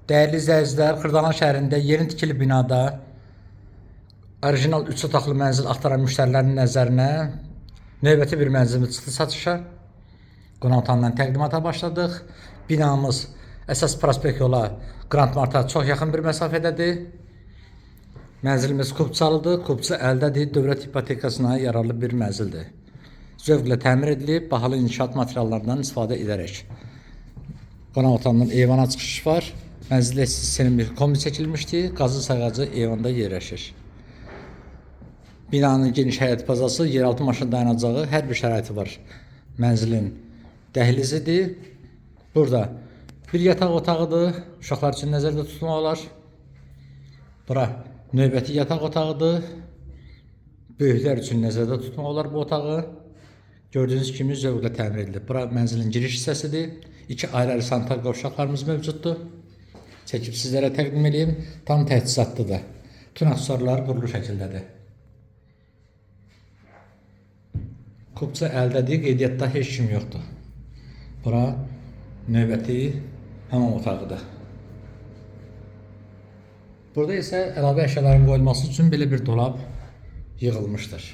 Değerli izləyicilər, Xırdalan şəhərində yeni tikili binada orijinal 3 otaqlı mənzil axtaran müştərilərin nəzərinə növbəti bir mənzilimiz çıxdı satışa. Qonaqlarla təqdimata başladıq. Binamız əsas prospekt yola Grand Marta çox yaxın bir məsafədədir. Mənzilimiz Kupçalıdır. Kupçu əldədir. Dövlət hipotekasına yararlı bir mənzildir. Zövqlə təmir edilib, bahalı inşaat materiallarından istifadə edərək. Qonaq otağından eyvana çıxış var. Mənzildə sistemli bir kombi çəkilmişdi. Qazı sağacı eyvanda yerləşir. Binanın geniş həyət bazası, yeraltı maşın dayanacağı, hər bir şəraiti var. Mənzilin dəhlizidir. Burada bir yataq otağıdır. Uşaqlar üçün nəzərdə tutmaq olar. Bura növbəti yataq otağıdır. Böyüklər üçün nəzərdə tutmaq olar bu otağı. Gördüğünüz kimi zövqlə təmir edilib. Bura mənzilin giriş hissəsidir. İki ayrı sanitar qovşaqlarımız mövcuddur. Çəkib sizlərə təqdim edeyim. Tam təchizatlıdır. Bütün aksesuarlar qurulu şəkildədir. Kupça əldədir. Qeydiyyatda heç kim yoxdur. Bura növbəti hamam otağıdır. Burada isə əlavə əşyaların qoyulması üçün belə bir dolab yığılmışdır.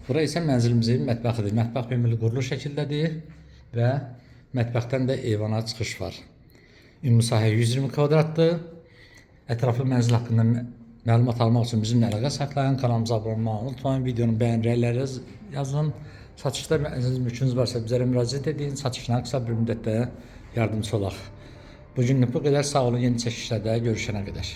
Bura isə mənzilimizin mətbəxidir. Mətbəx mebeli qurulu şəkildədir və mətbəxdən də eyvana çıxış var. Ümumi sahə 120 kvadratdır. Ətraflı mənzil haqqında məlumat almaq üçün bizimlə əlaqə saxlayın. Kanalımıza abunə olmağı unutmayın. Videonun bəyən rəyləri yazın. Satışda mənziliniz mülkünüz varsa bizlərə müraciət edin. Satışına qısa bir müddətdə yardımcı olaq. Bugünlük bu qədər. Sağ olun. Yeni çəkişlərdə görüşənə qədər.